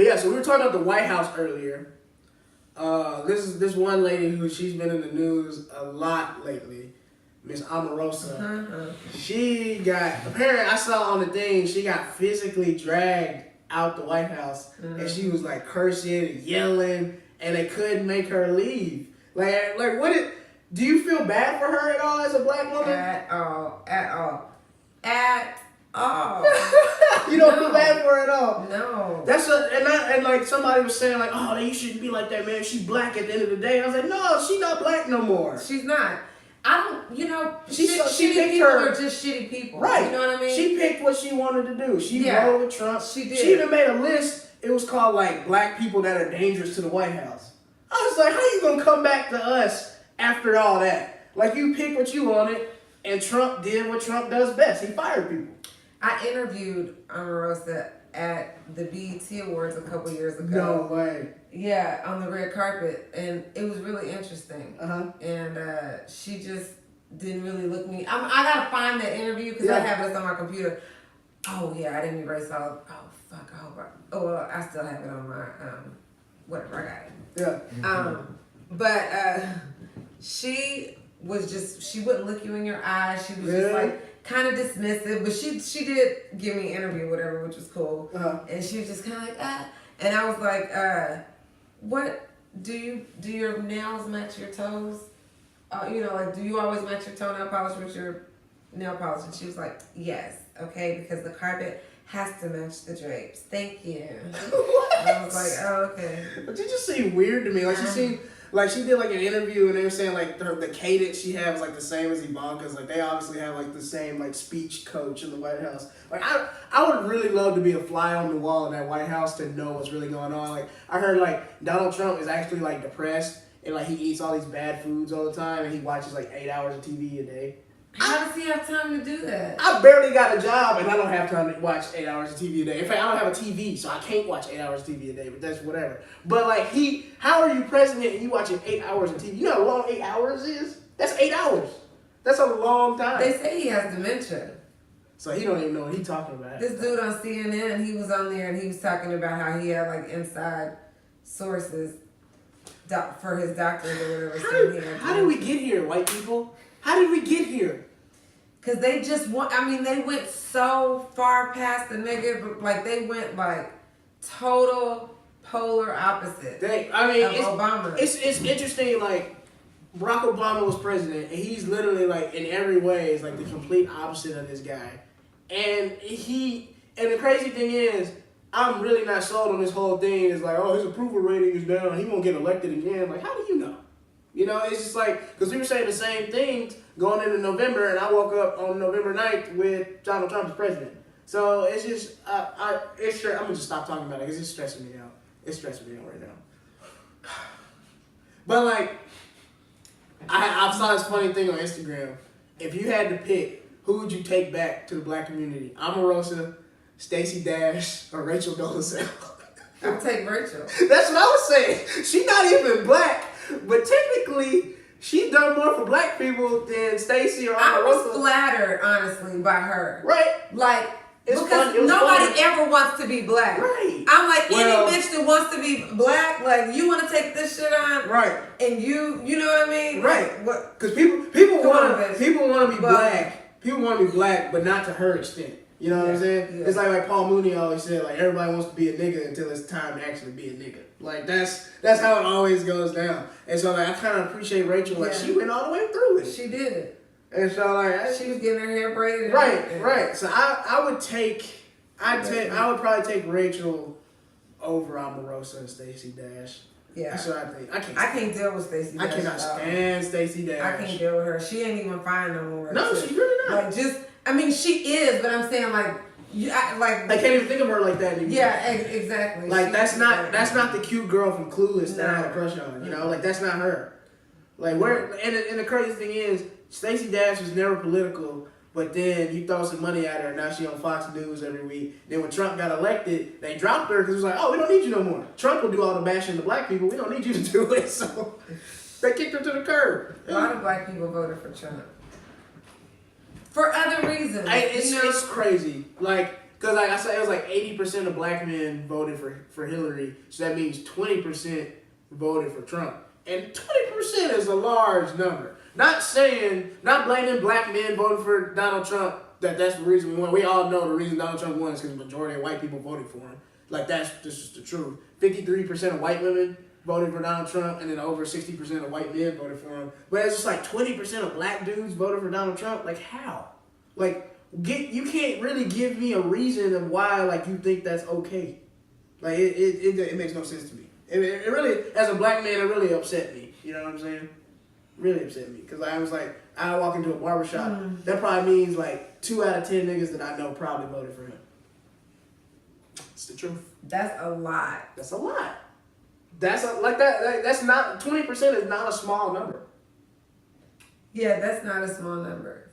But yeah, so we were talking about the White House earlier. This one lady who she's been in the news a lot lately, Miss Omarosa. She got, apparently I saw on the thing, she got physically dragged out the White House, and she was like cursing and yelling, and they couldn't make her leave. Like what? Do you feel bad for her at all as a black woman? At all. You don't feel bad for her at all. No. And like somebody was saying like, oh, you shouldn't be like that, man. She's black at the end of the day. And I was like, no, she's not black no more. She's not. I don't, she shitty picked people her. are just shitty people. Right. You know what I mean? She picked what she wanted to do. She rolled with Trump. She did. She even made a list. It was called like black people that are dangerous to the White House. I was like, how you gonna come back to us after all that? Like you picked what you wanted, and Trump did what Trump does best. He fired people. I interviewed Omarosa at the BET Awards a couple years ago. No way. Yeah, on the red carpet, and it was really interesting. And she just didn't really look me. I gotta find that interview because I have this on my computer. Oh yeah, I didn't erase all. Oh fuck! I still have it on my whatever. I got it. Yeah. But she was just, she wouldn't look you in your eyes. She was just like kind of dismissive, but she did give me an interview, whatever, which was cool. And she was just kind of like and I was like, what do your nails match your toes? Like, do you always match your toenail polish with your nail polish? And she was like, yes, okay, because the carpet has to match the drapes. Thank you. What? I was like, oh, okay. But she just seemed weird to me. Like she seemed like she did like an interview and they were saying like the cadence she had was like the same as Ivanka's. Like they obviously have like the same like speech coach in the White House. Like I would really love to be a fly on the wall in that White House to know what's really going on. Like I heard like Donald Trump is actually like depressed and like he eats all these bad foods all the time and he watches like 8 hours of TV a day. How does he have time to do that? I barely got a job and I don't have time to watch 8 hours of TV a day. In fact, I don't have a TV, so I can't watch 8 hours of TV a day, but that's whatever. But like how are you president and you watching 8 hours of TV? You know how long 8 hours is? That's 8 hours. That's a long time. They say he has dementia. So he don't even know what he's talking about. This dude on CNN, he was on there and he was talking about how he had like inside sources for his doctors or whatever. How did we get here, white people? How did we get here? Because they just they went so far past the nigga, but like they went like total polar opposite of Obama. It's interesting, like Barack Obama was president and he's literally like in every way is like the complete opposite of this guy. And the crazy thing is, I'm really not sold on this whole thing. It's like, oh, his approval rating is down. He won't get elected again. Like, how do you know? You know, it's just like, because we were saying the same things going into November, and I woke up on November 9th with Donald Trump as president. So it's just, I'm going to just stop talking about it because it's stressing me out. It's stressing me out right now. But like, I saw this funny thing on Instagram. If you had to pick, who would you take back to the black community? Omarosa, Stacey Dash, or Rachel Dolezal? I'll take Rachel. That's what I was saying. She's not even black, but technically, she's done more for black people than Stacey or Omarosa. I was flattered, honestly, by her. Right. Like, because nobody ever wants to be black. Right. I'm like, any bitch that wants to be black, like, you want to take this shit on? Right. And you know what I mean? Right. What? Because people want to be black. People want to be black, but not to her extent. You know what I'm saying? Yeah. It's like Paul Mooney always said, like, everybody wants to be a nigga until it's time to actually be a nigga. Like, that's how it always goes down. And so, like, I kind of appreciate Rachel. Like, she went all the way through it. She did. And so, like, she was getting her hair braided. Right. So I would probably take Rachel over Omarosa and Stacey Dash. Yeah. That's what I think. I can't deal with Stacey Dash. I cannot stand Stacey Dash. I can't deal with her. She ain't even fine no more. No, she's really not. Like, she is, but I'm saying, like, I can't even think of her like that anymore. Yeah, exactly. Like, that's not the cute girl from Clueless that I had a crush on. You know, like, that's not her. Like, and the crazy thing is, Stacey Dash was never political, but then you throw some money at her, and now she on Fox News every week. Then when Trump got elected, they dropped her because it was like, oh, we don't need you no more. Trump will do all the bashing to black people. We don't need you to do it. So they kicked her to the curb. A lot of black people voted for Trump. For other reasons. It's crazy. Like, Because like I said, it was like 80% of black men voted for Hillary, so that means 20% voted for Trump. And 20% is a large number. Not blaming black men voting for Donald Trump, that's the reason we won. We all know the reason Donald Trump won is because the majority of white people voted for him. Like, that's just the truth. 53% of white women voted for Donald Trump, and then over 60% of white men voted for him. But it's just like 20% of black dudes voted for Donald Trump. Like, how? Like, you can't really give me a reason of why, like, you think that's okay. Like, it makes no sense to me. It really, as a black man, it really upset me. You know what I'm saying? Really upset me. Because I was like, I walk into a barbershop, that probably means like 2 out of 10 niggas that I know probably voted for him. It's the truth. That's a lot. That's a lot. That's not, 20% is not a small number. Yeah, that's not a small number.